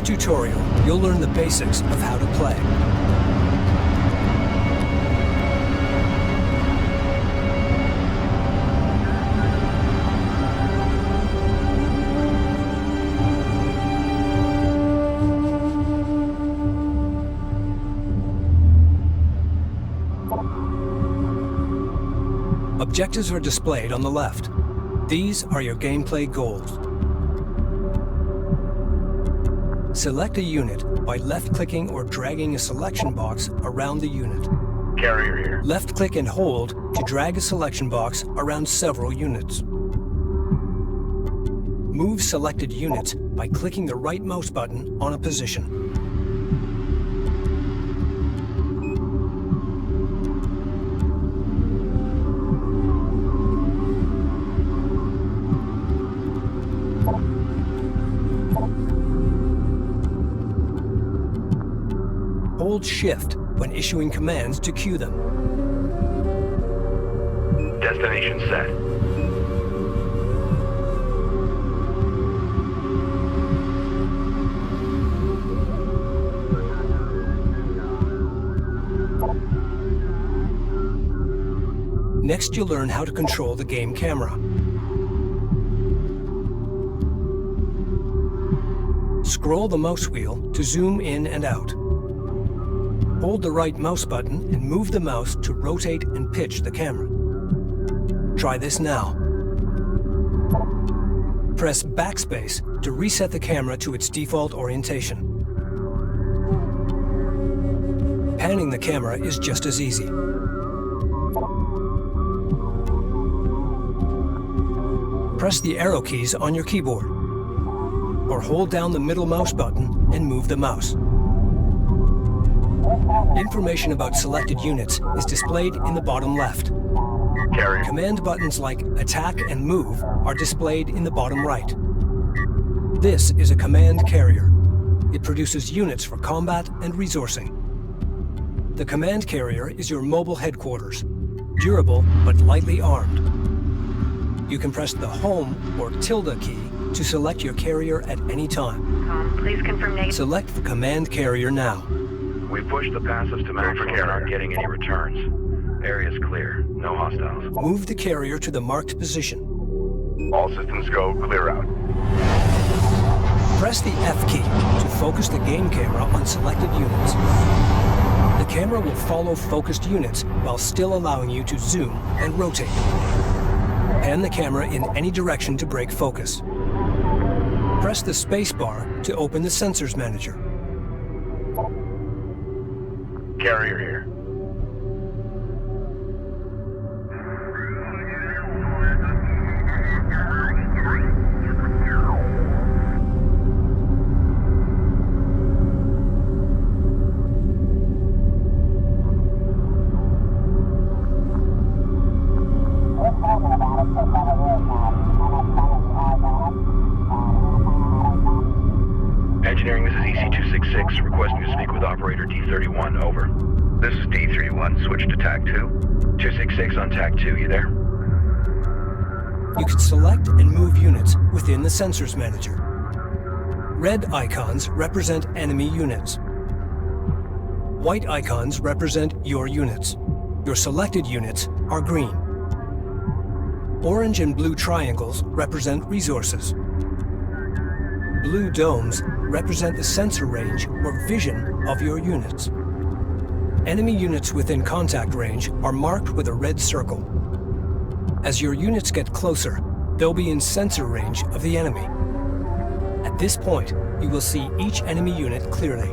tutorial, you'll learn the basics of how to play. Objectives are displayed on the left. These are your gameplay goals. Select a unit by left-clicking or dragging a selection box around the unit. Carrier here. Left-click and hold to drag a selection box around several units. Move selected units by clicking the right mouse button on a position. Hold Shift when issuing commands to queue them. Destination set. Next, you'll learn how to control the game camera. Scroll the mouse wheel to zoom in and out. Hold the right mouse button and move the mouse to rotate and pitch the camera. Try this now. Press backspace to reset the camera to its default orientation. Panning the camera is just as easy. Press the arrow keys on your keyboard, or hold down the middle mouse button and move the mouse. Information about selected units is displayed in the bottom left. Carrier. Command buttons like Attack and Move are displayed in the bottom right. This is a command carrier. It produces units for combat and resourcing. The command carrier is your mobile headquarters, durable but lightly armed. You can press the Home or tilde key to select your carrier at any time. Please confirm negative. Select the command carrier now. We pushed the passives to maximum and aren't getting any returns. Area's clear. No hostiles. Move the carrier to the marked position. All systems go. Clear out. Press the F key to focus the game camera on selected units. The camera will follow focused units while still allowing you to zoom and rotate. Pan the camera in any direction to break focus. Press the space bar to open the Sensors Manager. Carrier here. Engineering, this is EC266, requesting to speak with operator D31, over. This is D31, switch to TAC 2. 266 on TAC 2, you there? You can select and move units within the Sensors Manager. Red icons represent enemy units. White icons represent your units. Your selected units are green. Orange and blue triangles represent resources. Blue domes represent the sensor range or vision of your units. Enemy units within contact range are marked with a red circle. As your units get closer, they'll be in sensor range of the enemy. At this point, you will see each enemy unit clearly.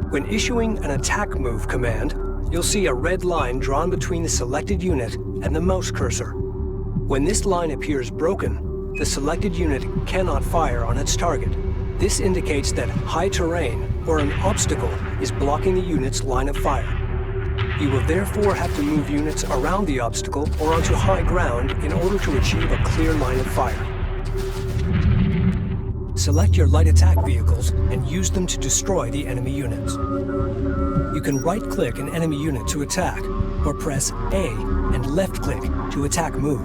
When issuing an attack move command, you'll see a red line drawn between the selected unit and the mouse cursor. When this line appears broken, the selected unit cannot fire on its target. This indicates that high terrain or an obstacle is blocking the unit's line of fire. You will therefore have to move units around the obstacle or onto high ground in order to achieve a clear line of fire. Select your light attack vehicles and use them to destroy the enemy units. You can right-click an enemy unit to attack, or press A and left-click to attack move.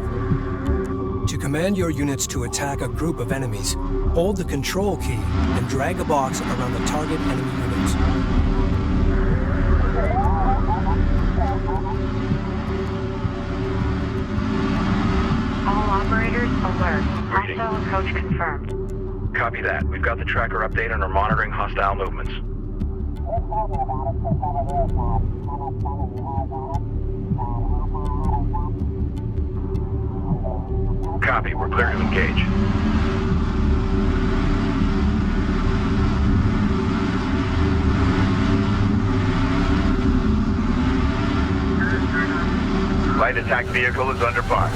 To command your units to attack a group of enemies, hold the Control key and drag a box around the target enemy units. All operators alert. Hostile approach confirmed. Copy that. We've got the tracker update and are monitoring hostile movements. Copy. We're clear to engage. Light attack vehicle is under fire.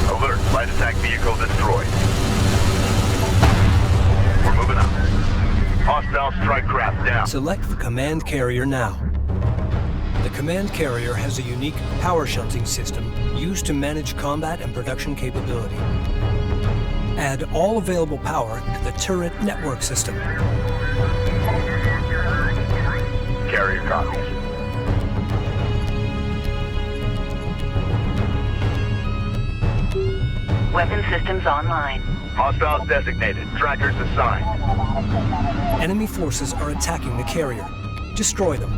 Alert. Light attack vehicle destroyed. We're moving up. Hostile strike craft down. Select the command carrier now. The command carrier has a unique power shunting system used to manage combat and production capability. Add all available power to the turret network system. Carrier copies. Weapon systems online. Hostiles designated. Trackers assigned. Enemy forces are attacking the carrier. Destroy them.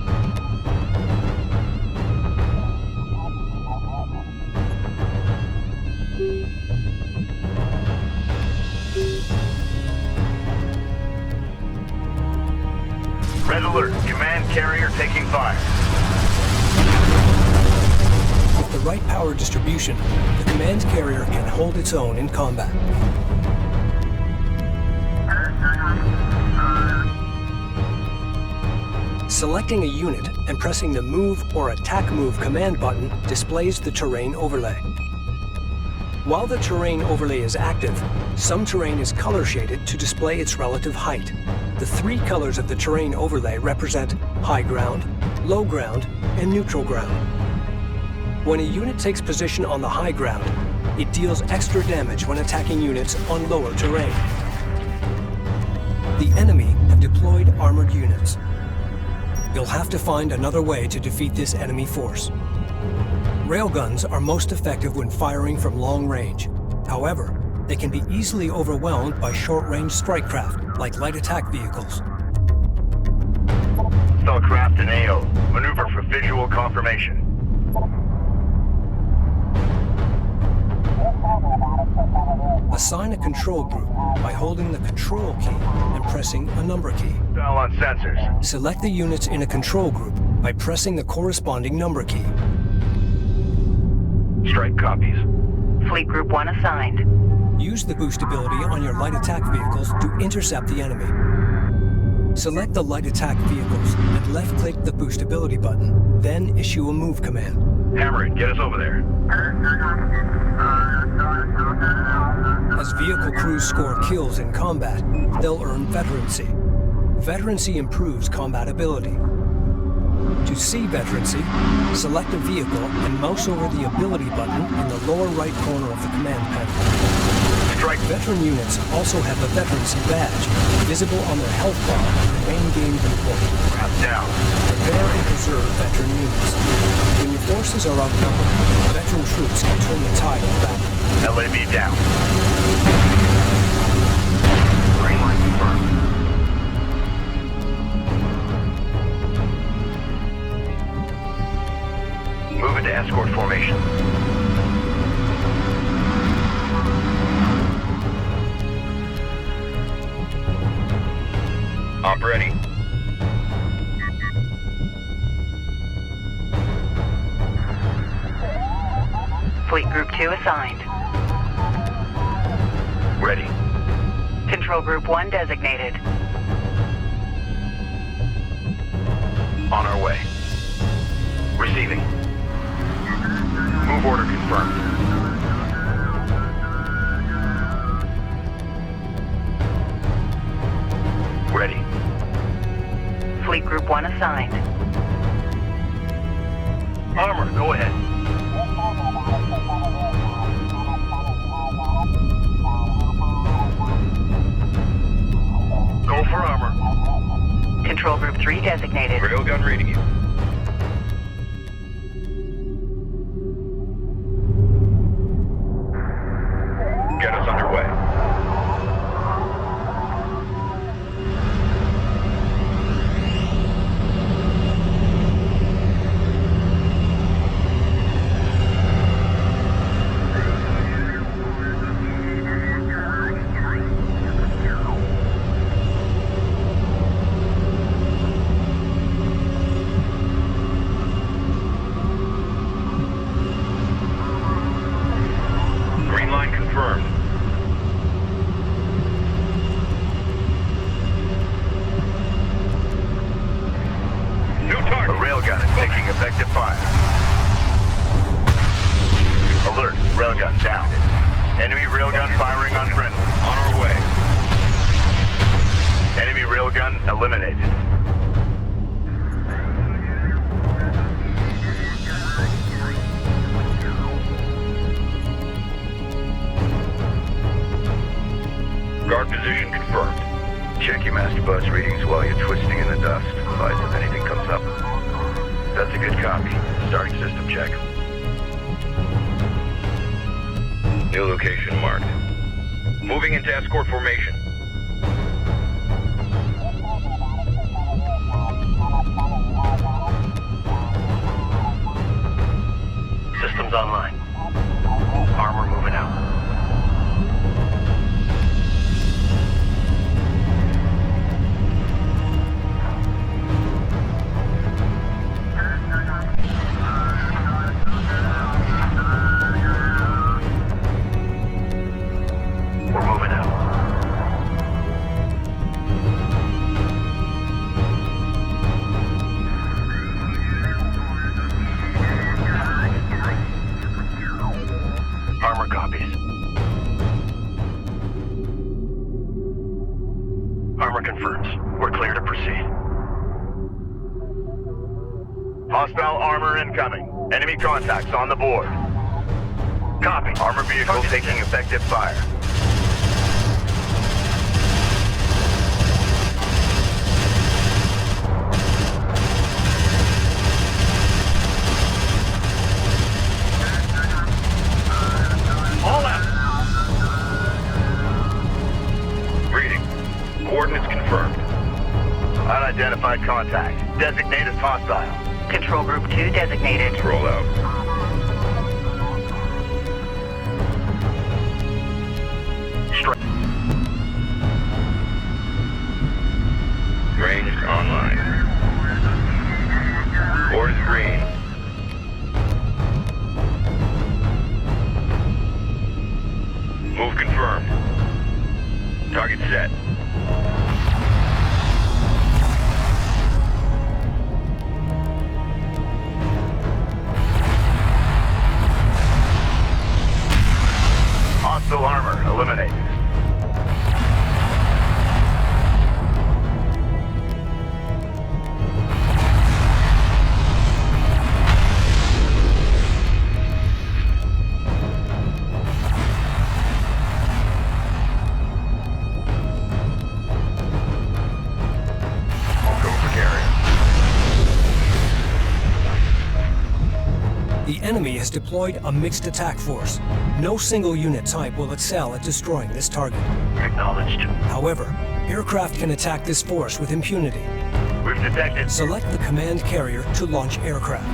Red alert. Command carrier taking fire. With the right power distribution, the command carrier can hold its own in combat. Selecting a unit and pressing the Move or Attack Move command button displays the terrain overlay. While the terrain overlay is active, some terrain is color shaded to display its relative height. The three colors of the terrain overlay represent high ground, low ground, and neutral ground. When a unit takes position on the high ground, it deals extra damage when attacking units on lower terrain. The enemy have deployed armored units. You'll have to find another way to defeat this enemy force. Railguns are most effective when firing from long range. However, they can be easily overwhelmed by short-range strike craft, like light attack vehicles. Hostile craft in AO. Maneuver for visual confirmation. Assign a control group by holding the Control key and pressing a number key. Hostile on sensors. Select the units in a control group by pressing the corresponding number key. Strike copies. Fleet Group 1 assigned. Use the boost ability on your light attack vehicles to intercept the enemy. Select the light attack vehicles and left-click the boost ability button, then issue a move command. Hammer it. Get us over there. As vehicle crews score kills in combat, they'll earn veterancy. Veterancy improves combat ability. To see veterancy, select a vehicle and mouse over the ability button in the lower right corner of the command panel. Strike. Veteran units also have a veterancy badge, visible on their health bar in the main game viewport. Craft down. Prepare and preserve veteran units. When your forces are outnumbered, veteran troops can turn the tide of battle. LAV down. Green line confirmed. Move into escort formation. Op ready. Fleet Group 2 assigned. Ready. Control Group 1 designated. On our way. Receiving. Move order confirmed. Ready. Fleet Group 1 assigned. Armor, go ahead. Go for armor. Control Group 3 designated. Railgun reading you. Get us underway. Green line confirmed. New target. A railgun is taking effective fire. Alert, railgun down. Enemy railgun firing on friendly. On our way. Enemy railgun eliminated. Guard position confirmed. Check your master bus readings while you're twisting in the dust. Advise if anything comes up. That's a good copy. Starting system check. New location marked. Moving into escort formation. Systems online. Armor moving out. We're moving out. Armor copies. Armor confirms. We're clear to proceed. Hostile armor incoming. Enemy contacts on the board. Copy. Armor vehicle taking effective fire. All out. Reading. Coordinates confirmed. Unidentified contact. Designate as hostile. Control Group 2 designated. Let's roll out. Strike. Ranged online. Board is green. Move confirmed. Target set. Hostile armor eliminated. I'll go for carrier. The enemy has deployed a mixed attack force. No single unit type will excel at destroying this target. Acknowledged. However, aircraft can attack this force with impunity. We've detected. Select the command carrier to launch aircraft.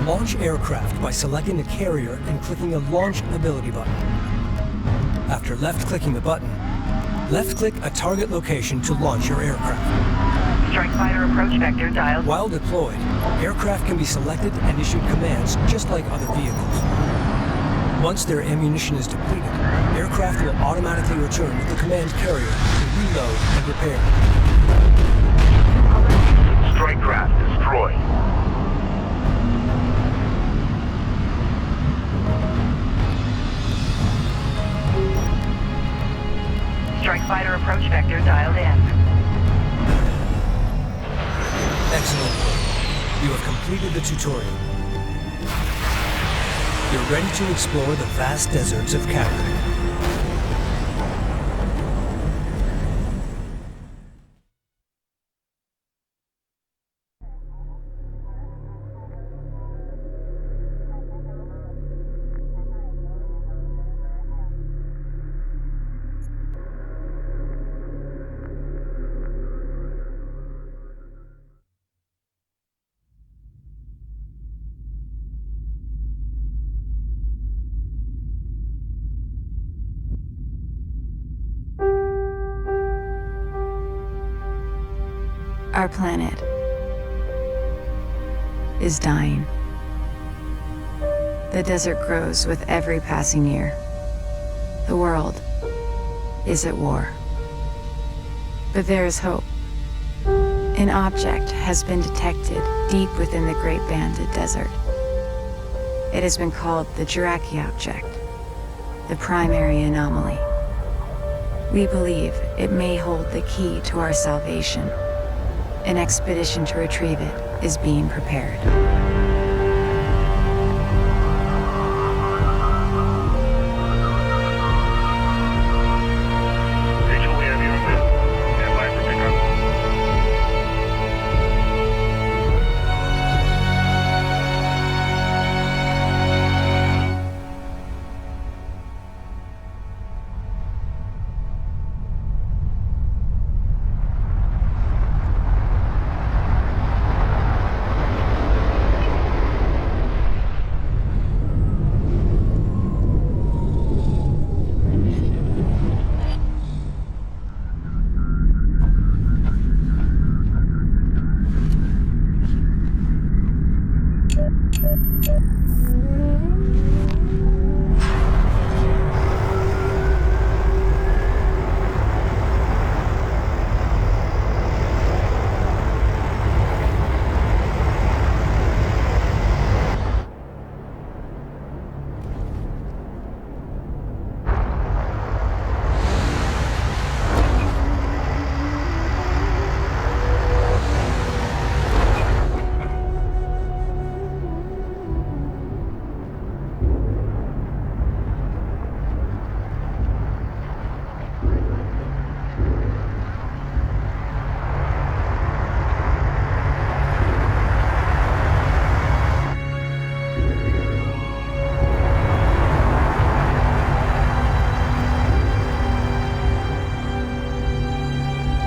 Launch aircraft by selecting the carrier and clicking the Launch Ability button. After left-clicking the button, left-click a target location to launch your aircraft. Strike fighter approach vector dialed. While deployed, aircraft can be selected and issued commands just like other vehicles. Once their ammunition is depleted, aircraft will automatically return to the command carrier to reload and repair. Strike craft destroyed. Strike fighter approach vector dialed in. Excellent work. You have completed the tutorial. You're ready to explore the vast deserts of Kharak. Our planet is dying. The desert grows with every passing year. The world is at war. But there is hope. An object has been detected deep within the Great Banded Desert. It has been called the Jiraki object, the primary anomaly. We believe it may hold the key to our salvation. An expedition to retrieve it is being prepared. Rachel, we have you in bed. Stand by for pickup.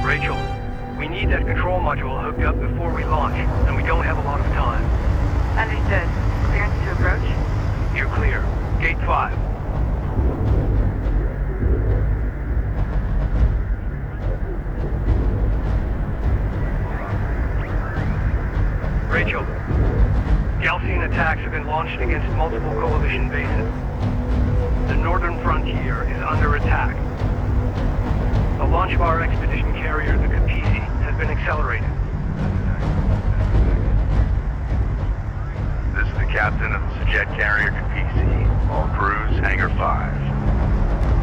Rachel, we need that control module hooked up before we launch, and we don't have a lot of time. Understood. Clearance to approach? You're clear. Gate 5. Rachel, Galcian attacks have been launched against multiple coalition bases. The northern frontier is under attack. The launch of our expedition carrier, the Kapisi, has been accelerated. This is the captain of the jet carrier Kapisi. All crews, Hangar 5.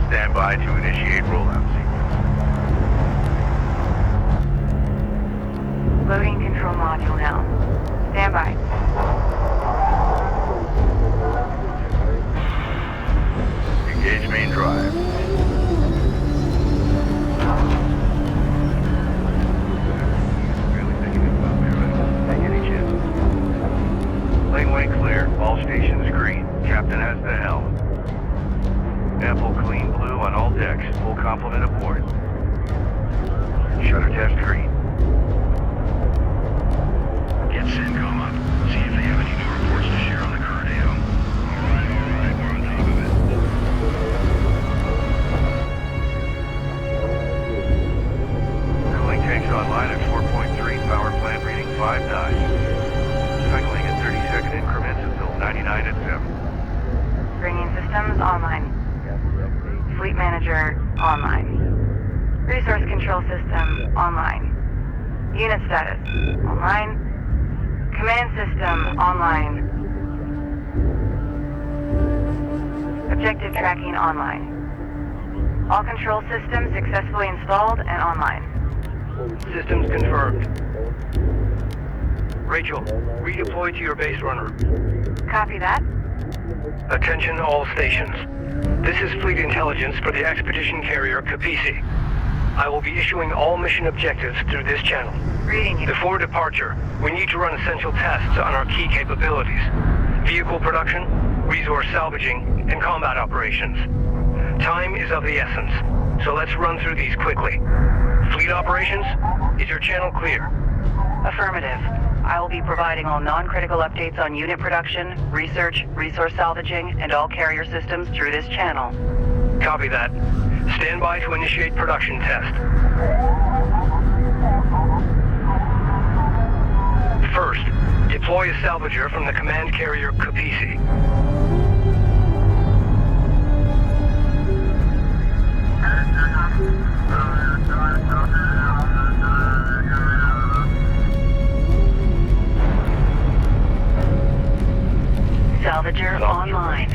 Stand by to initiate rollout sequence. Loading control module now. Stand by. Engage main drive. Laneway clear. All stations green. Captain has the helm. Ample clean blue on all decks. Full complement aboard. Shutter test green. Get CENTCOM up. See if they have any new reports to share on the current AO. Alright, we're on top of it. Cooling tanks online at 4.3. Power plant reading 5 nines. Cycling at 30-second increments until 99 at 7. Bringing systems online. Fleet manager online. Resource control system online. Unit status online. Command system online. Objective tracking online. All control systems successfully installed and online. Systems confirmed. Rachel, redeploy to your base runner. Copy that. Attention all stations. This is fleet intelligence for the expedition carrier Kapisi. I will be issuing all mission objectives through this channel. Reading you. Before departure, we need to run essential tests on our key capabilities. Vehicle production, resource salvaging, and combat operations. Time is of the essence, so let's run through these quickly. Fleet operations, is your channel clear? Affirmative. I will be providing all non-critical updates on unit production, research, resource salvaging, and all carrier systems through this channel. Copy that. Stand by to initiate production test. First, deploy a salvager from the command carrier Kapisi. Salvager online.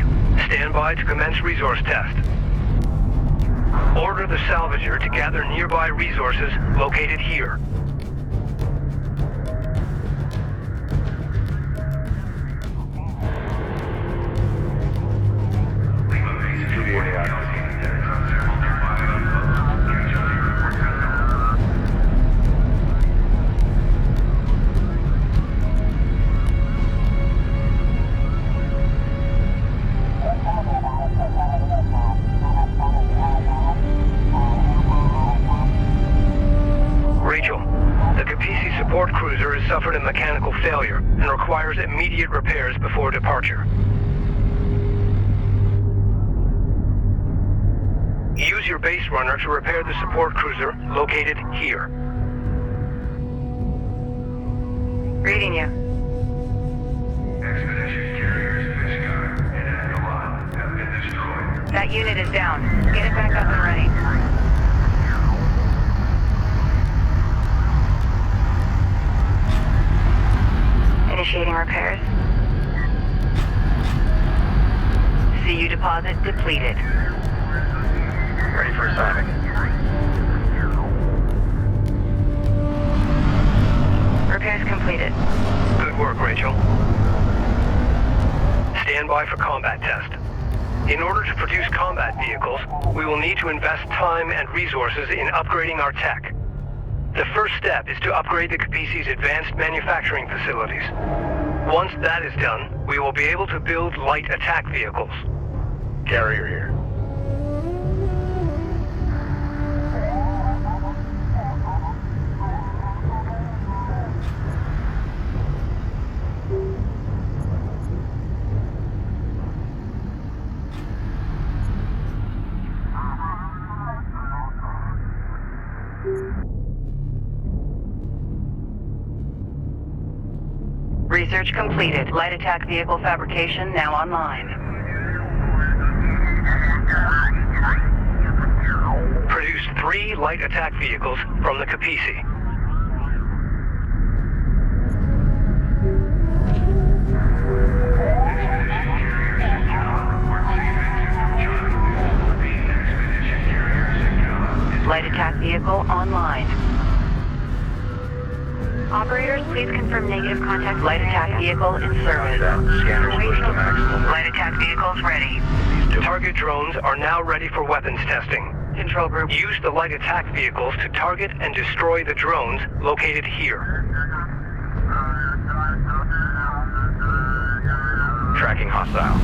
Stand by to commence resource test. Order the salvager to gather nearby resources located here. Suffered a mechanical failure and requires immediate repairs before departure. Use your base runner to repair the support cruiser located here. Reading you. Expedition carriers Fishguard and Avalon have been destroyed. That unit is down. Get it back up and running. Initiating repairs. CU deposit depleted. Ready for assignment. Repairs completed. Good work, Rachel. Stand by for combat test. In order to produce combat vehicles, we will need to invest time and resources in upgrading our tech. The first step is to upgrade the Kapisi's advanced manufacturing facilities. Once that is done, we will be able to build light attack vehicles. Carrier here. Research completed. Light attack vehicle fabrication now online. Produce 3 light attack vehicles from the Kapisi. Light attack vehicle online. Operators, please confirm negative contact. Light attack vehicle in service. Scanners pushed to maximum. Light attack vehicles ready. Target drones are now ready for weapons testing. Control group. Use the light attack vehicles to target and destroy the drones located here. Tracking hostile.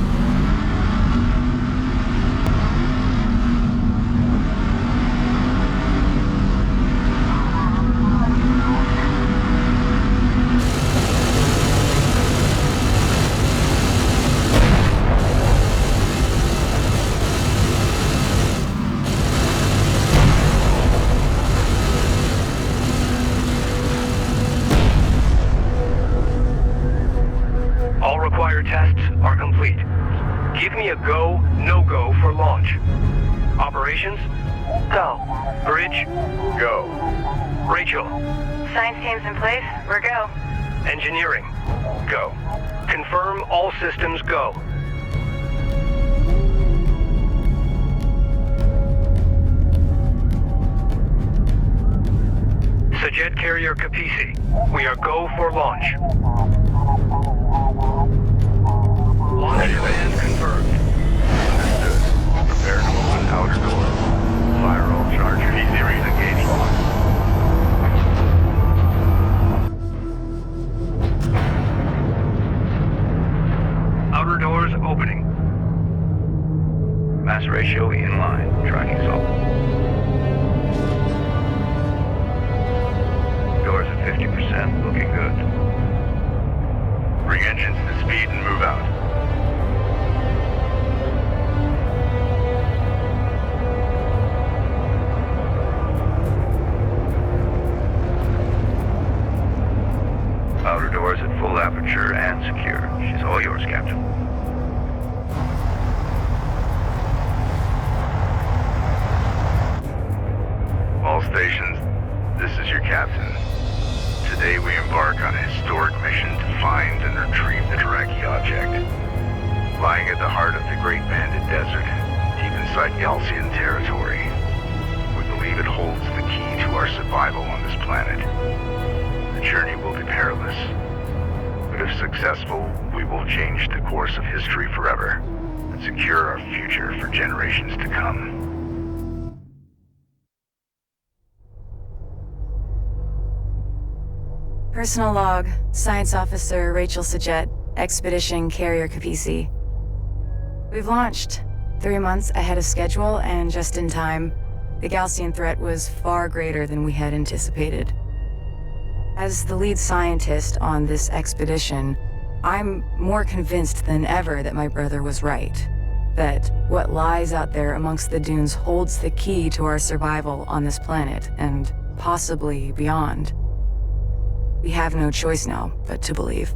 Tests are complete. Give me a go, no-go for launch. Operations? Go. Bridge? Go. Rachel? Science team's in place. We're go. Engineering? Go. Confirm all systems go. Sajet carrier Kapisi. We are go for launch. Launch command confirmed. Understood. Prepare to open outer door. Fire all chargers. E-series engaged. Outer doors opening. Mass ratio in line. Tracking solid. Doors at 50%. Looking good. Bring engines to speed and move out. yours, Captain. All stations, this is your captain. Today we embark on a historic mission to find and retrieve the Kharaki object. Lying at the heart of the Great Banded Desert, deep inside Galcian territory, we believe it holds the key to our survival on this planet. The journey will be perilous, but if successful, we will change the course of history forever and secure our future for generations to come. Personal log, Science Officer Rachel Sajet, Expedition Carrier Capisi. We've launched 3 months ahead of schedule and just in time. The Galcian threat was far greater than we had anticipated. As the lead scientist on this expedition, I'm more convinced than ever that my brother was right. That what lies out there amongst the dunes holds the key to our survival on this planet, and possibly beyond. We have no choice now but to believe.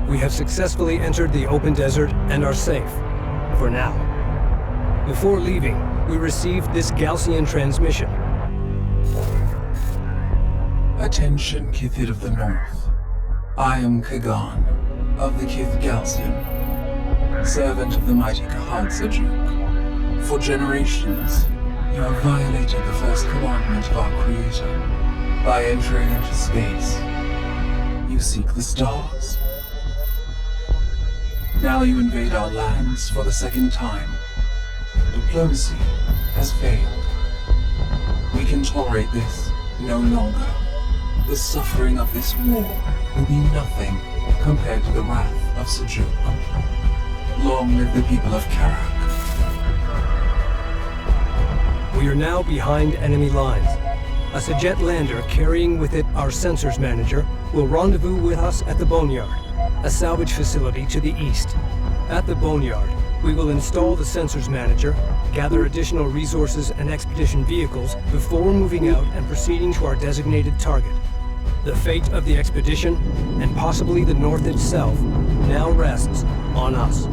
We have successfully entered the open desert and are safe. For now. Before leaving, we received this Galcian transmission. Attention, Kithid of the North. I am Kagan, of the Kith Galcian, servant of the mighty Kharak Sajuk. For generations, you have violated the first commandment of our Creator. By entering into space, you seek the stars. Now you invade our lands for the second time. Diplomacy has failed. We can tolerate this no longer. The suffering of this war will be nothing compared to the wrath of Sajuk. Long live the people of Kharak. We are now behind enemy lines. A Sajet lander carrying with it our sensors manager will rendezvous with us at the Boneyard, a salvage facility to the east. At the Boneyard, we will install the sensors manager, gather additional resources and expedition vehicles before moving out and proceeding to our designated target. The fate of the expedition, and possibly the North itself, now rests on us.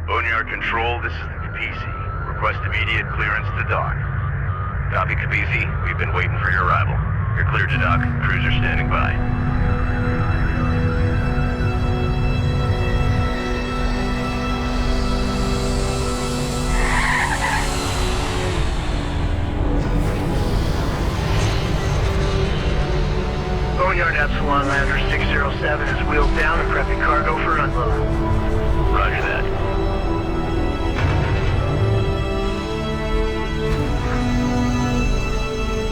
Boneyard Control, this is the Capisi. Request immediate clearance to dock. Copy, Capisi. We've been waiting for your arrival. You're cleared to dock. Cruiser standing by. Boneyard Epsilon Lander 607 is wheeled down and prepping cargo for unload. Roger that.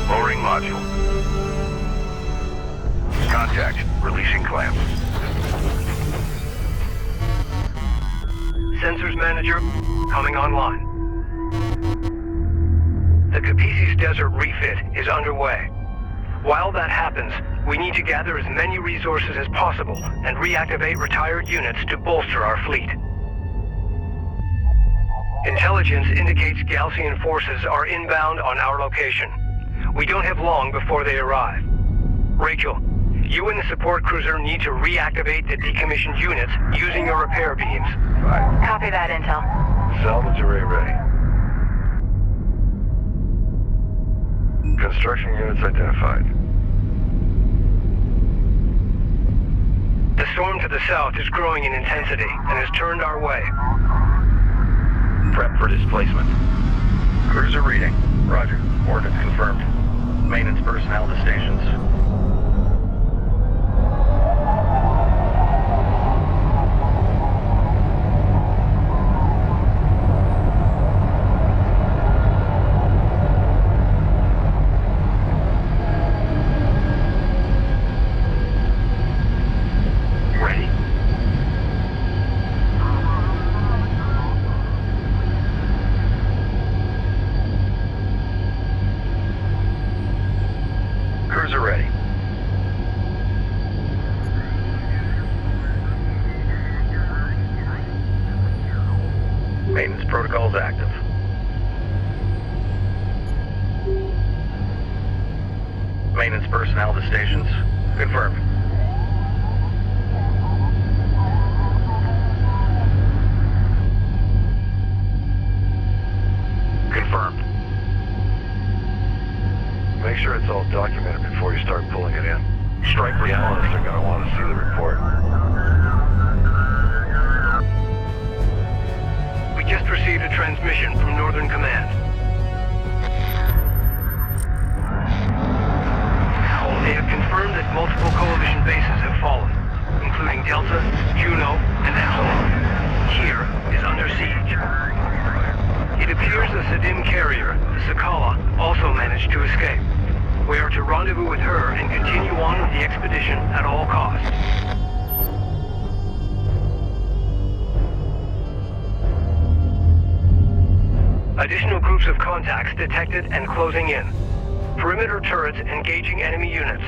Lowering module. Contact. Releasing clamp. Sensors manager coming online. The Capisi's desert refit is underway. While that happens, we need to gather as many resources as possible and reactivate retired units to bolster our fleet. Intelligence indicates Galcian forces are inbound on our location. We don't have long before they arrive. Rachel, you and the support cruiser need to reactivate the decommissioned units using your repair beams. Right. Copy that, Intel. Salvage array ready. Construction units identified. The storm to the south is growing in intensity and has turned our way. Prep for displacement. Cruiser reading. Roger. Ordnance confirmed. Maintenance personnel to stations. protocols active. Maintenance personnel to stations. Confirmed. Confirmed. Make sure it's all documented before you start pulling it in. Strike The analysts are going to want to see the report. We just received a transmission from Northern Command. They have confirmed that multiple coalition bases have fallen, including Delta, Juno, and Epsilon. Here is under siege. It appears the Sadim carrier, the Sakala, also managed to escape. We are to rendezvous with her and continue on with the expedition at all costs. Additional groups of contacts detected and closing in. Perimeter turrets engaging enemy units.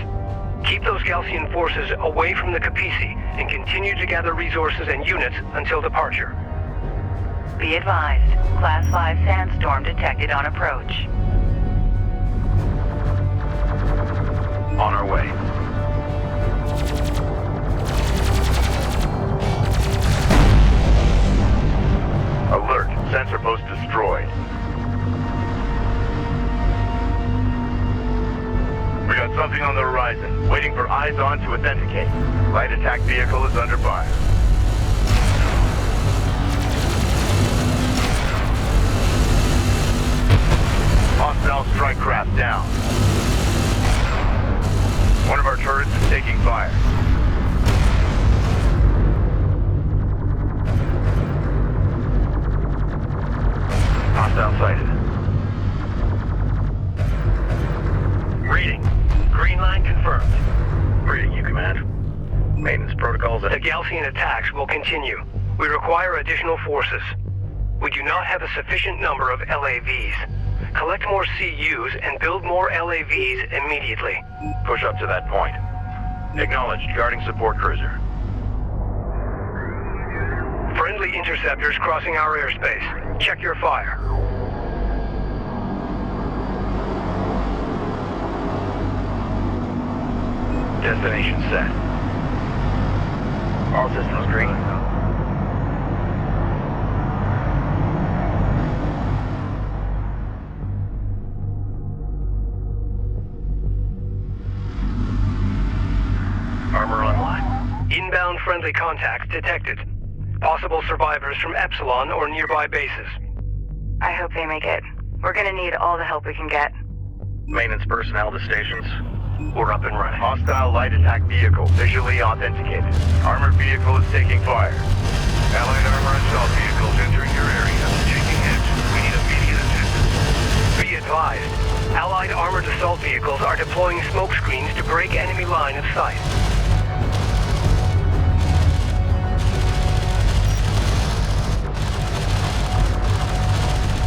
Keep those Galcian forces away from the Capisi and continue to gather resources and units until departure. Be advised, Class 5 sandstorm detected on approach. On our way. Alert. Sensor post destroyed. We got something on the horizon. Waiting for eyes on to authenticate. Light attack vehicle is under fire. Hostile strike craft down. One of our turrets is taking fire. Hostile sighted. Reading. Green line confirmed. Reading you, Command. Maintenance protocols. The Galcian attacks will continue. We require additional forces. We do not have a sufficient number of LAVs. Collect more CUs and build more LAVs immediately. Push up to that point. Acknowledged. Guarding support cruiser. Friendly interceptors crossing our airspace. Check your fire. Destination set. All systems green. Armor online. Inbound friendly contacts detected. Possible survivors from Epsilon or nearby bases. I hope they make it. We're gonna need all the help we can get. Maintenance personnel to stations. We're up and running. Hostile light attack vehicle visually authenticated. Armored vehicle is taking fire. Allied armor assault vehicles entering your area. Taking hits. We need immediate assistance. Be advised, Allied armored assault vehicles are deploying smoke screens to break enemy line of sight.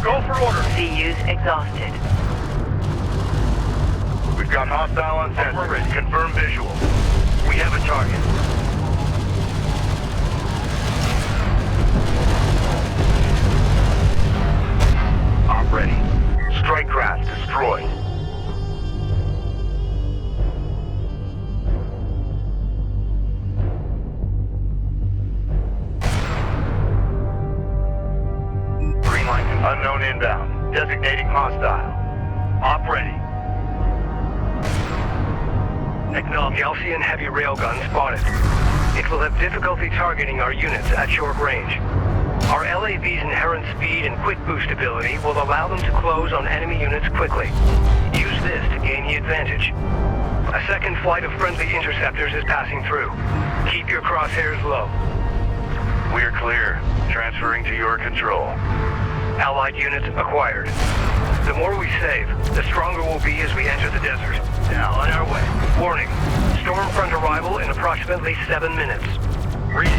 Go for order. CUs exhausted. We've got hostile on sensor. Confirm visual. We have a target. Op ready. Strike craft destroyed. Green line. Unknown inbound. Designating hostile. Op ready. Galcian heavy railgun spotted. It will have difficulty targeting our units at short range. Our LAV's inherent speed and quick boost ability will allow them to close on enemy units quickly. Use this to gain the advantage. A second flight of friendly interceptors is passing through. Keep your crosshairs low. We're clear. Transferring to your control. Allied units acquired. The more we save, the stronger we'll be as we enter the desert. Now on our way. Warning. Storm front arrival in approximately 7 minutes. Reading.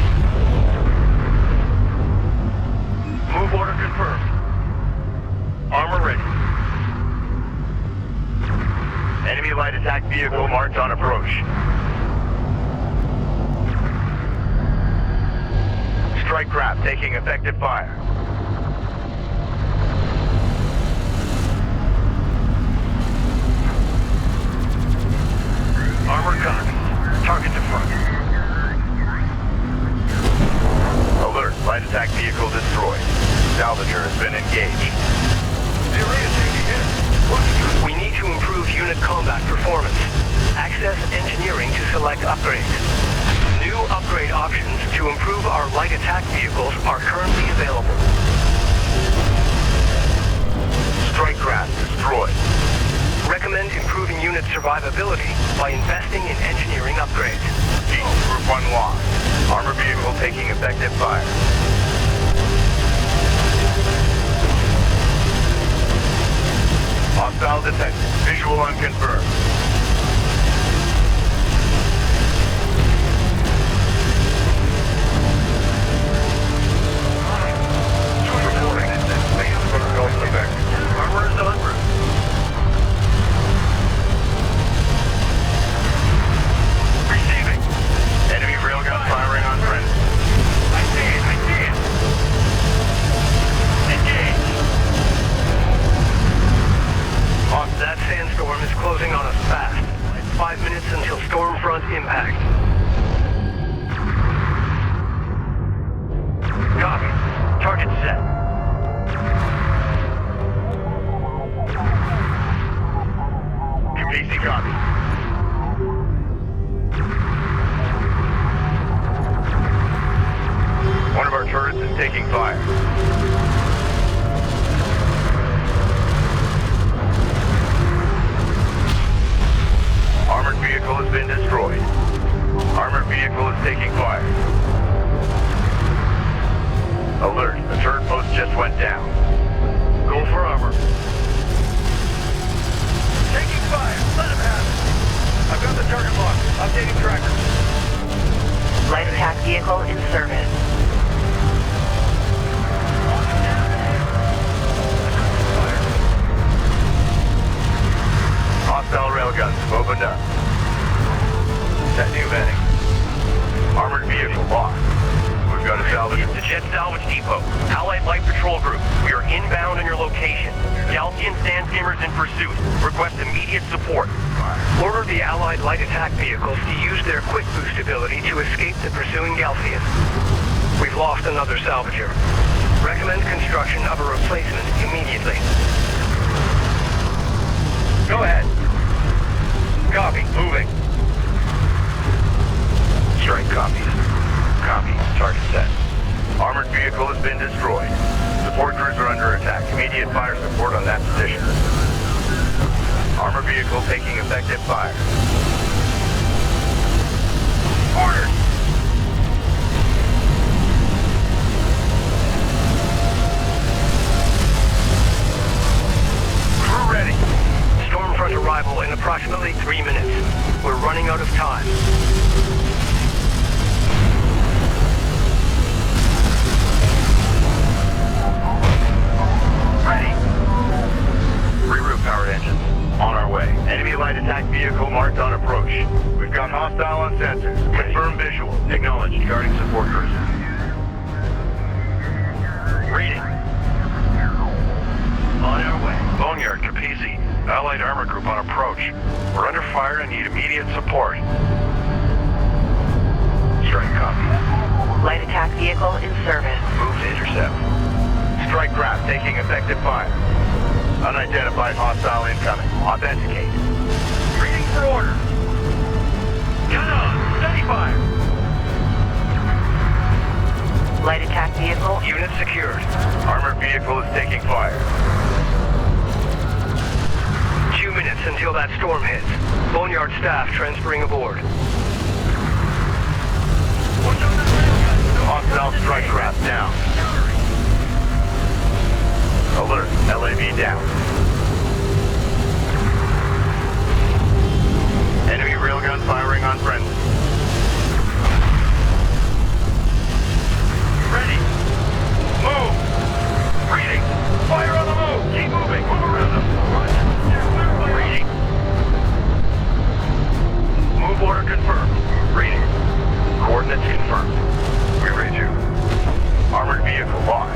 Move order confirmed. Armor ready. Enemy light attack vehicle marked on approach. Strike craft taking effective fire. Armor copies. Target to front. Alert, light attack vehicle destroyed. Salvager has been engaged. The array is taking hit. We need to improve unit combat performance. Access engineering to select upgrades. New upgrade options to improve our light attack vehicles are currently available. Strike craft destroyed. Recommend improving unit survivability by investing in engineering upgrades. Group 1 lost. Armor vehicle taking effective fire. Hostile detected. Visual unconfirmed. Reporting. Maintenance protocol in effect. Armor is en route. Receiving. Enemy railgun firing on friend. I see it. Engage. That sandstorm is closing on us fast. 5 minutes until storm front impact. Copy. Target set. Capacity copy. One of our turrets is taking fire. Armored vehicle has been destroyed. Armored vehicle is taking fire. Alert, the turret post just went down. Go for armor. Taking fire. Let him have it. I've got the target locked. Updating tracker. Light attack vehicle in service. Hostile railguns opened up. Set new vetting. Armored vehicle lost. We've got a salvage. It's the Jet Salvage Depot. Allied Light Patrol Group. We are inbound on your location. Galcian Sandscammers in pursuit. Request immediate support. Order the Allied light attack vehicles to use their quick boost ability to escape the pursuing Galcian. We've lost another salvager. Recommend construction of a replacement immediately. Go ahead. Copy. Moving. Strike copies. Copy. Target set. Armored vehicle has been destroyed. Support crews are under attack. Immediate fire support on that position. Armor vehicle taking effective fire. Orders! Crew ready. Stormfront arrival in approximately 3 minutes. We're running out of time. Ready. Reroute powered engines. On our way. Enemy light attack vehicle marked on approach. We've got hostile on sensors. Confirm visual. Acknowledged. Guarding support cruiser. Reading. On our way. Boneyard, Capizzi. Allied Armor Group on approach. We're under fire and need immediate support. Strike copy. Light attack vehicle in service. Move to intercept. Strike craft taking effective fire. Unidentified hostile incoming. Authenticate. Reading for order. Gun on. Steady fire. Light attack vehicle. Unit secured. Armored vehicle is taking fire. 2 minutes until that storm hits. Boneyard staff transferring aboard. Hostile strike craft down. Alert. LAV down. Enemy railgun firing on friendly. Ready. Move. Reading. Fire on the move. Keep moving. Move around them. Reading. Move order confirmed. Reading. Coordinates confirmed. We read you. Armored vehicle lost.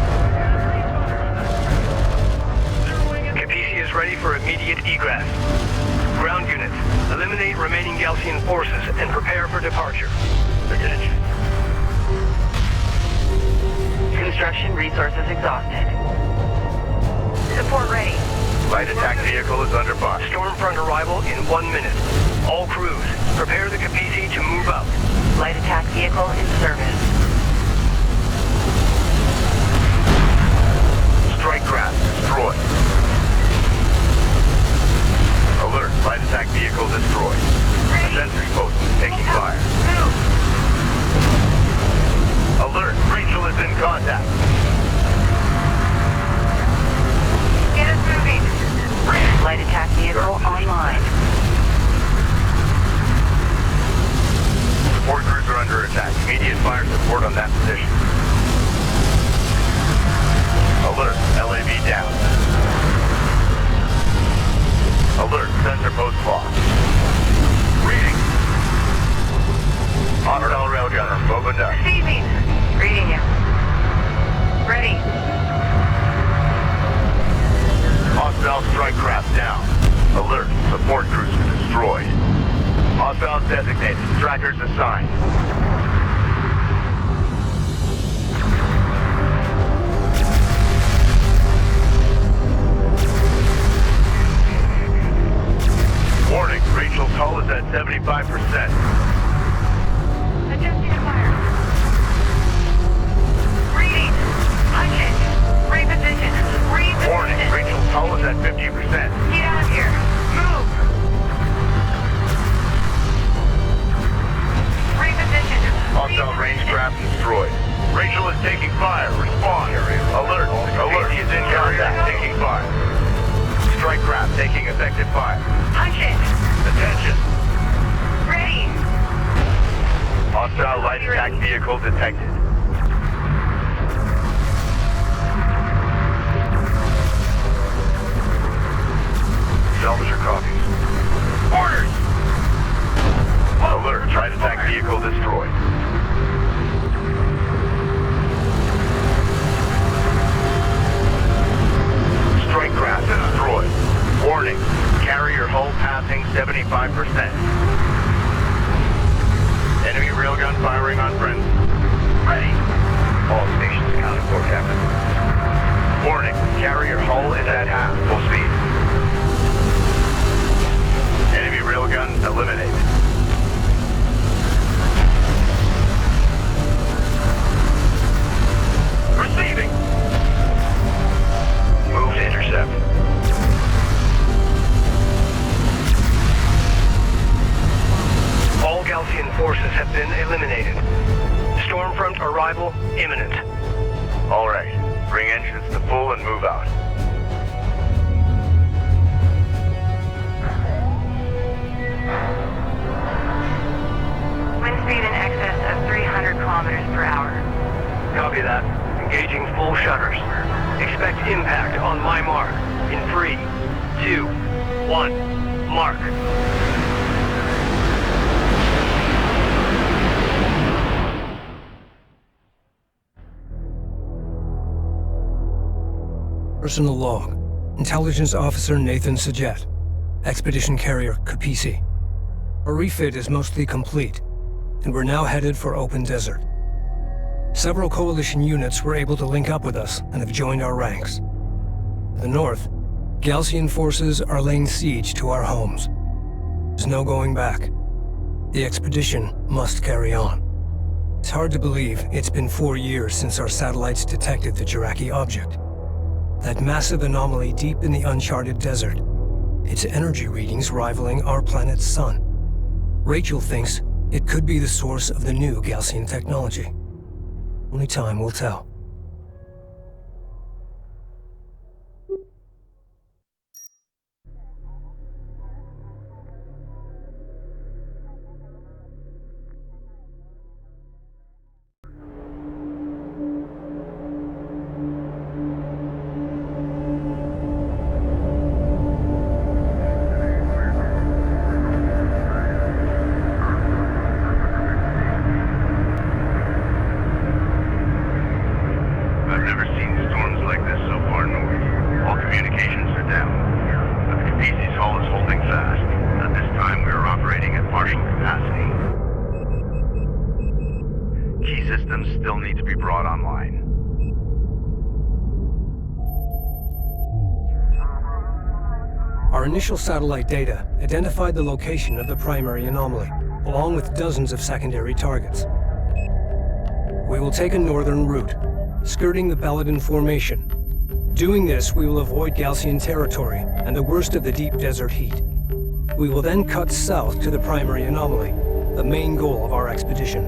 Capizzi is ready for immediate egress. Ground units, eliminate remaining Galcian forces resources exhausted. Support ready. Light attack vehicle is under fire. Stormfront arrival in 1 minute. All crews, prepare the Capisi to move out. Light attack vehicle in service. Strike craft destroyed. Alert, light attack vehicle destroyed. A sentry post taking fire. Alert, Rachel is in contact. Get us moving. Light attack vehicle online. Support crews are under attack. Immediate fire support on that position. Alert, LAV down. Alert, sensor post lost. Reading. Hostile railgunner, opened up. Receiving. Reading you. Ready. Hostile strike craft down. Alert, support cruiser destroyed. Hostiles designated, trackers assigned. Warning, Rachel's hull is at 75%. Adjusting fire. Reading. Punch it. Reposition. Reposition. Warning, Rachel's hull is at 50%. Get out of here. Move. Reposition. Hostile range craft destroyed. Rachel is taking fire. Respond. Alert. Alert. He is in contact. Taking fire. Strike craft taking effective fire. Punch it. Attention. Ready. Hostile light attack vehicle detected. Salvage your copies. Orders! Alert. Light attack vehicle destroyed. Strike craft destroyed. Warning. Carrier hull passing 75%. Enemy railgun firing on friends. Ready. All stations accounted for, Captain. Warning. Carrier hull is at half. Full speed. Enemy railgun eliminated. Receiving. Move to intercept. All Galcian forces have been eliminated. Stormfront arrival imminent. All right. Bring engines to full and move out. Wind speed in excess of 300 kilometers per hour. Copy that. Engaging full shutters. Expect impact on my mark. In 3, 2, 1, mark. Personal log. Intelligence Officer Nathan Sajet. Expedition Carrier Capisi. Our refit is mostly complete, and we're now headed for open desert. Several Coalition units were able to link up with us and have joined our ranks. To the north, Galcian forces are laying siege to our homes. There's no going back. The expedition must carry on. It's hard to believe it's been 4 years since our satellites detected the Jiraki object. That massive anomaly deep in the uncharted desert. Its energy readings rivaling our planet's sun. Rachel thinks it could be the source of the new Galcian technology. Only time will tell. Still need to be brought online. Our initial satellite data identified the location of the primary anomaly, along with dozens of secondary targets. We will take a northern route, skirting the Belladin Formation. Doing this, we will avoid Gaussian territory and the worst of the deep desert heat. We will then cut south to the primary anomaly, the main goal of our expedition.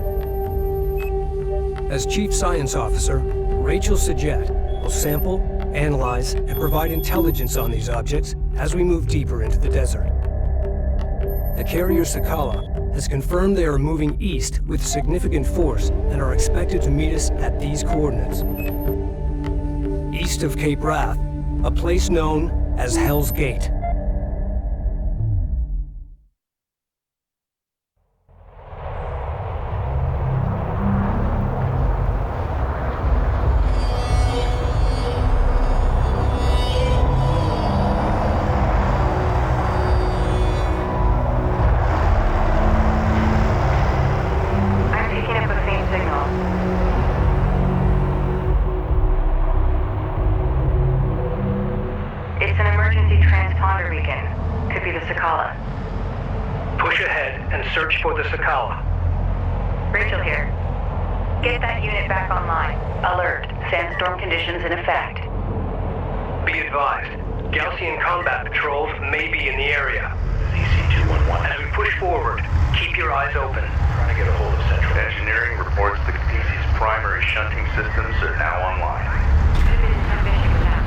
As Chief Science Officer, Rachel Sajet will sample, analyze, and provide intelligence on these objects as we move deeper into the desert. The carrier Sakala has confirmed they are moving east with significant force and are expected to meet us at these coordinates. East of Cape Wrath, a place known as Hell's Gate. For the Sakala. Rachel here. Get that unit back online. Alert. Sandstorm conditions in effect. Be advised. Gaussian combat patrols may be in the area. CC-211. As we push forward, keep your eyes open. Trying to get a hold of Central. Engineering reports the Capizi's primary shunting systems are now online.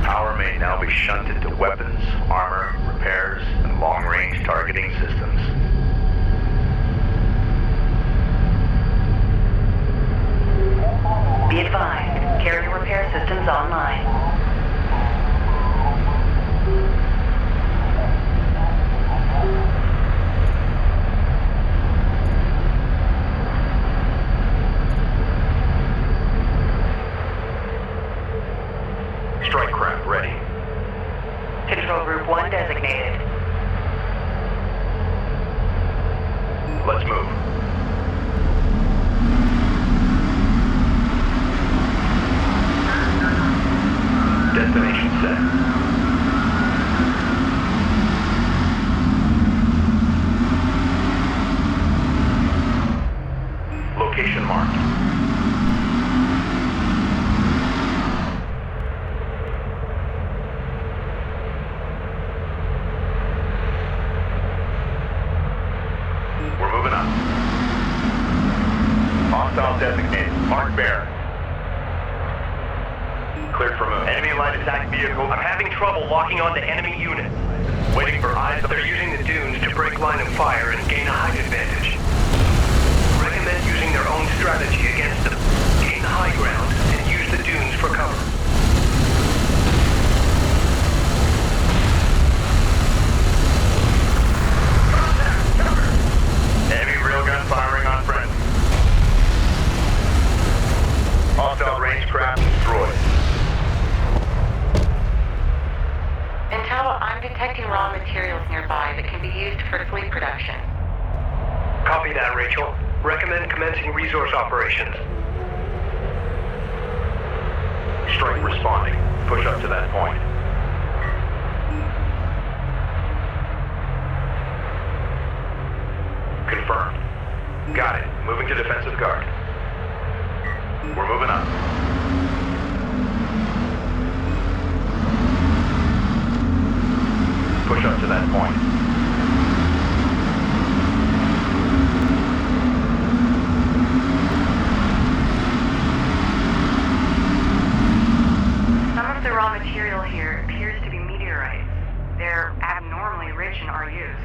Power may now be shunted to weapons, armor, repairs, and long-range targeting systems. Be advised, carrier repair systems online. Strike craft ready. Control Group 1 designated. Let's move. Destination set. Location marked. We're moving up. Hostile designated. Mark Bear. Cleared for move. Enemy light attack vehicle. I'm having trouble locking onto enemy unit. Waiting for eyes. They're using the dunes to break line of fire and gain a height advantage. Recommend using their own strategy against them. Gain the high ground and use the dunes for cover. Enemy railgun firing on friendly. Hostile range craft destroyed. Intel, I'm detecting raw materials nearby that can be used for fleet production. Copy that, Rachel. Recommend commencing resource operations. Strike responding. Push up to that point. Confirmed. Got it. Moving to defensive guard. We're moving up. Push up to that point. Some of the raw material here appears to be meteorites. They're abnormally rich in RUs.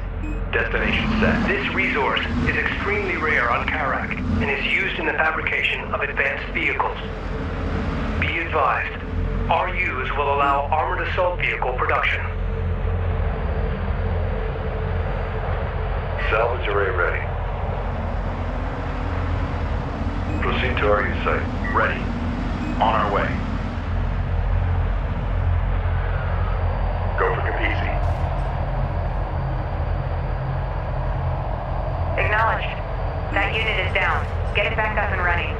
Destination set. This resource is extremely rare on Kharak and is used in the fabrication of advanced vehicles. Be advised, RUs will allow armored assault vehicle production. Salvage array ready. Proceed to RU site. Ready. On our way. Go for Capizi. Acknowledged. That unit is down. Get it back up and running.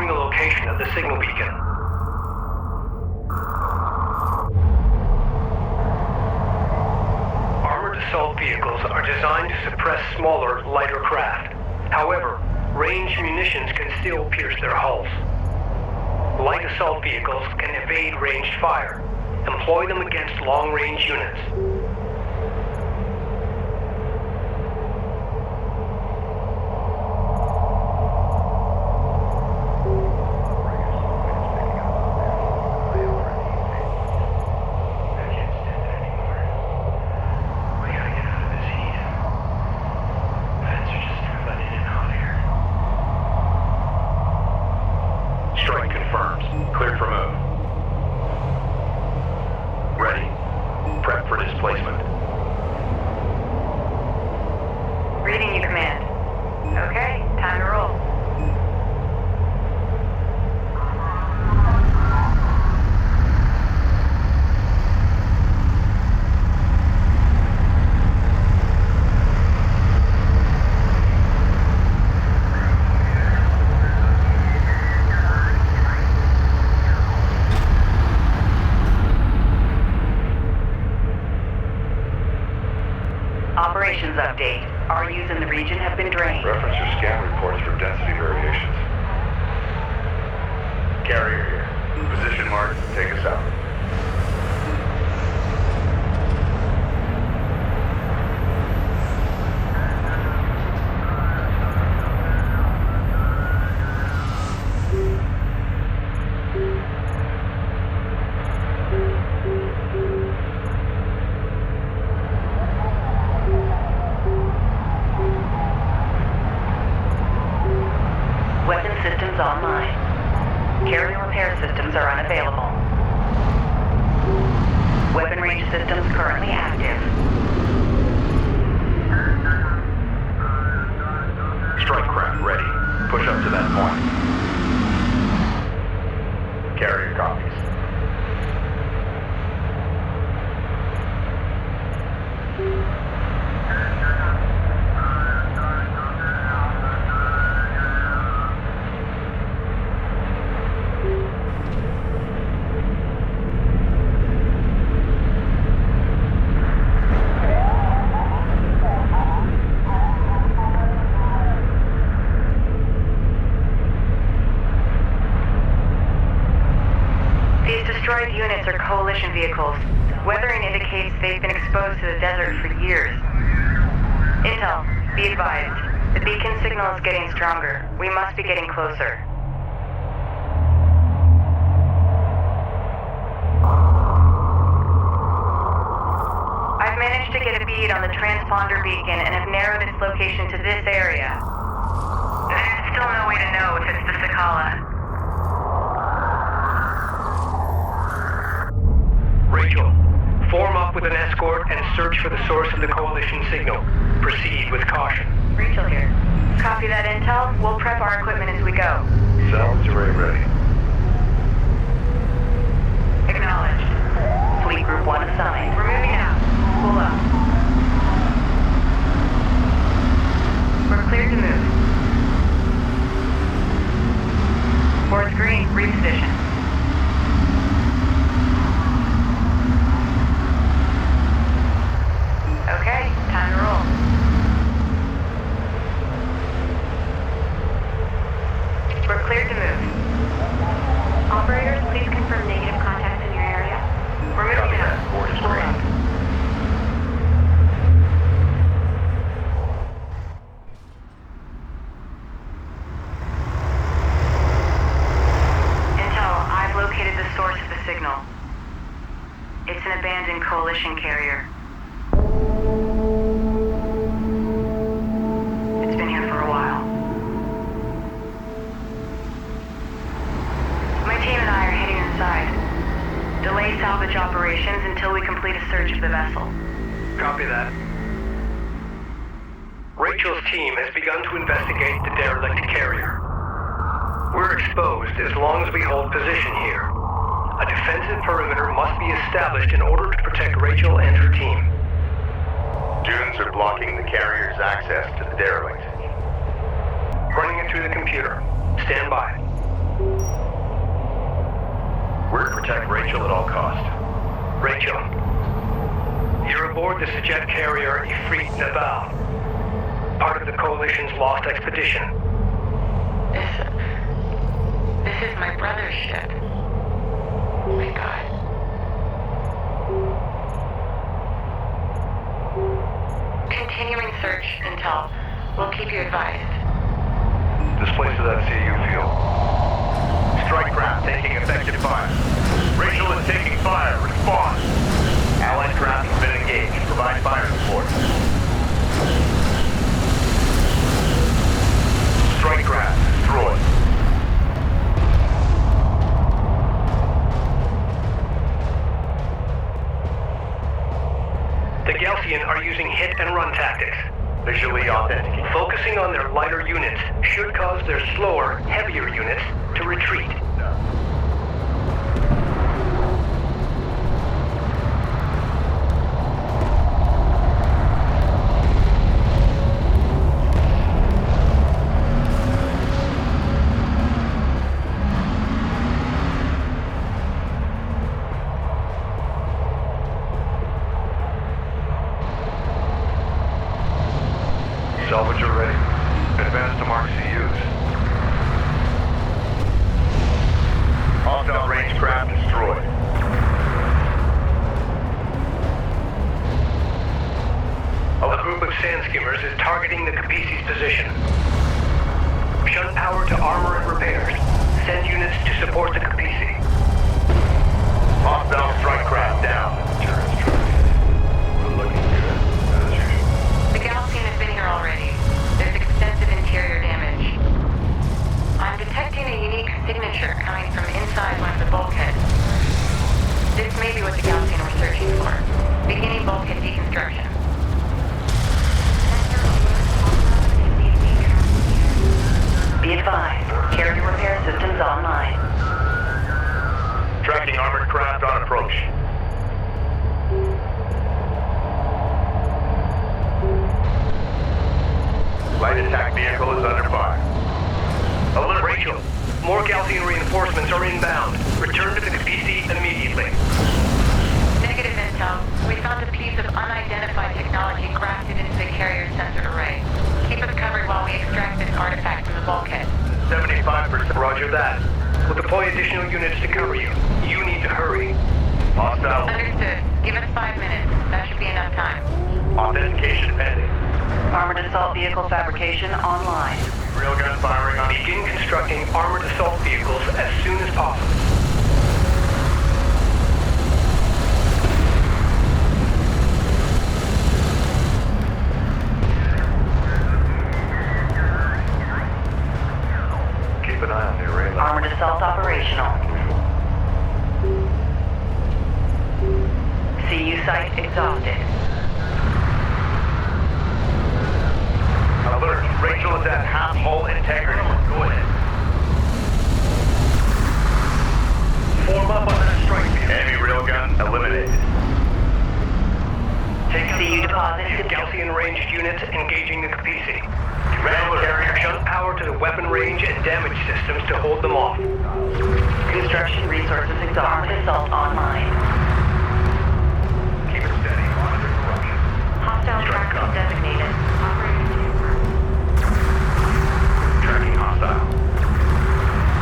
the location of the signal beacon. Armored assault vehicles are designed to suppress smaller, lighter craft. However, ranged munitions can still pierce their hulls. Light assault vehicles can evade ranged fire. Employ them against long-range units. Strike confirms. Cleared for move. Ready. Prep for displacement. Reading you, Command. Okay, time to roll. Operations update. RUs in the region have been drained. Reference your scan reports for density variations. Carrier here. Position mark. Take us out. Weapon systems online. Carrier repair systems are unavailable. Weapon range systems currently active. Strike craft ready. Push up to that point. Carrier copies. These destroyed units are coalition vehicles. Weathering indicates they've been exposed to the desert for years. Intel, be advised. The beacon signal is getting stronger. We must be getting closer. I've managed to get a bead on the transponder beacon and have narrowed its location to this area. There's still no way to know if it's the Sakala. Rachel, form up with an escort and search for the source of the Coalition signal. Proceed with caution. Rachel here. Copy that intel. We'll prep our equipment as we go. Salvage array ready. Acknowledged. Fleet Group 1 assigned. We're moving out. Pull up. We're cleared to move. Board's green. Reposition. Okay, time to roll. We're cleared to move. Operators, please confirm negative contacts in your area. We're moving Copy out. that. Board is Pull green. up. Intel, I've located the source of the signal. It's an abandoned Coalition carrier. It's been here for a while. My team and I are heading inside. Delay salvage operations until we complete a search of the vessel. Copy that. Rachel's team has begun to investigate the derelict carrier. We're exposed as long as we hold position here. A defensive perimeter must be established in order to protect Rachel and her team. Dunes are blocking the carrier's access to the derelict. Running it through the computer. Stand by. We're to protect Rachel at all costs. Rachel, you're aboard the jet carrier Refit and Repairs, part of the Coalition's lost expedition. This is my brother's ship. Oh my God. Continuing search, Intel. We'll keep you advised. This place is at CU fuel. Strike craft taking effective fire. Rachel is taking fire. Respond. Allied craft has been engaged. Provide fire support. Strike craft destroyed. The Galcian are using hit-and-run tactics. Visually authentic. Focusing on their lighter units should cause their slower, heavier units to retreat. Salvager ready. Advance to mark CUs. Hostile range craft destroyed. A group of sand skimmers is targeting the Capisi's position. Shunt power to armor and repairs. Send units to support the Capisi. Hostile strike craft down. We're looking good, as usual. The Galcian has been here already. There's extensive interior damage. I'm detecting a unique signature coming from inside one of the bulkheads. This may be what the Galcian were searching for. Beginning bulkhead deconstruction. Be advised, carrier repair systems online. Tracking armored craft on approach. Light attack vehicle is under fire. Alert Rachel. More Galcian reinforcements are inbound. Return to the Capisi immediately. Negative intel. We found a piece of unidentified technology grafted into the carrier sensor array. Keep us covered while we extract this artifact from the bulkhead. 75%. Roger that. We'll deploy additional units to cover you. You need to hurry. Hostile. Understood. Give us 5 minutes. That should be enough time. Authentication pending. Armored assault vehicle fabrication online. Railgun firing on. Begin constructing armored assault vehicles as soon as possible. Keep an eye on the array. Armored assault operational. CU site exhausted. Alert. Rachel is at half hull integrity. Go ahead. Form up on that strike vehicle. Enemy railgun eliminated. CU deposit. Galcian ranged units engaging the Capisi. Command carrier. Shunt power to the weapon range and damage systems to hold them off. Construction resources exhausted. Armored assault online. Keep it steady. Monitor corruption. Hostile Strike tracking cover. designated. Operating chamber. Tracking hostile.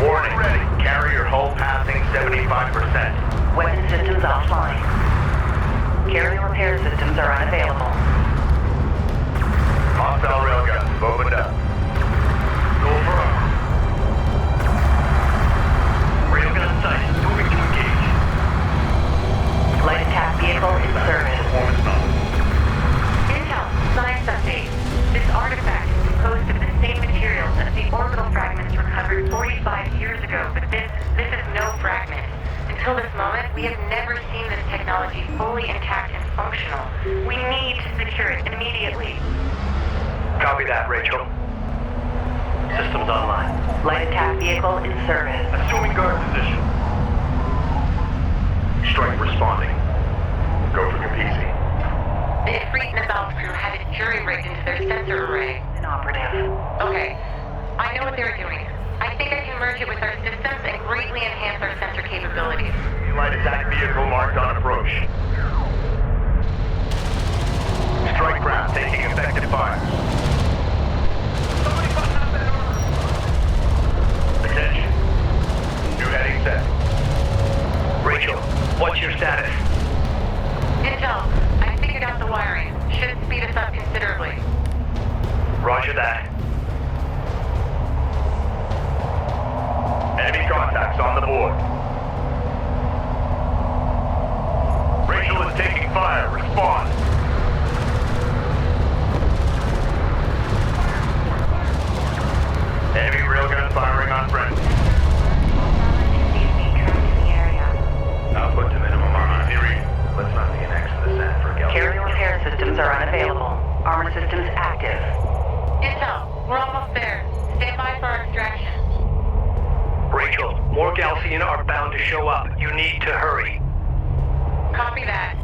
Warning. Ready. Carrier hull passing 75%. Weapon systems offline. Carrier repair systems are unavailable. Hostile railguns opened up. Go for armor. Railgun sighted. Moving to engage. Light attack vehicle in service. Performance novel. Intel, science update. This artifact is composed of the same materials as the orbital fragments recovered 45 years ago, but this is no fragment. Until this moment, we have never seen this technology fully intact and functional. We need to secure it immediately. Copy that, Rachel. Systems online. Light attack vehicle in service. Assuming guard position. Strike responding. Go for Capisi. The Refit and Repairs crew had it jury-rigged into their sensor array. Inoperative. Okay, I know what they were doing. I think I can merge it with our systems and greatly enhance our sensor capabilities. Light attack vehicle marked on approach. Strike craft taking effective fire. Somebody button up that order. Attention. New heading set. Rachel, what's your status? Intel, I figured out the wiring. Should speed us up considerably. Roger that. Enemy contacts on the board. Rachel is taking fire. Respond. Enemy railgun firing on friendly. Output to minimum on theory. Let's not be an X in the set for Galaxy. Carrier repair systems are unavailable. Armor systems active. Intel, we're almost there. Stand by for our extraction. Rachel, more Galcian are bound to show up. You need to hurry. Copy that.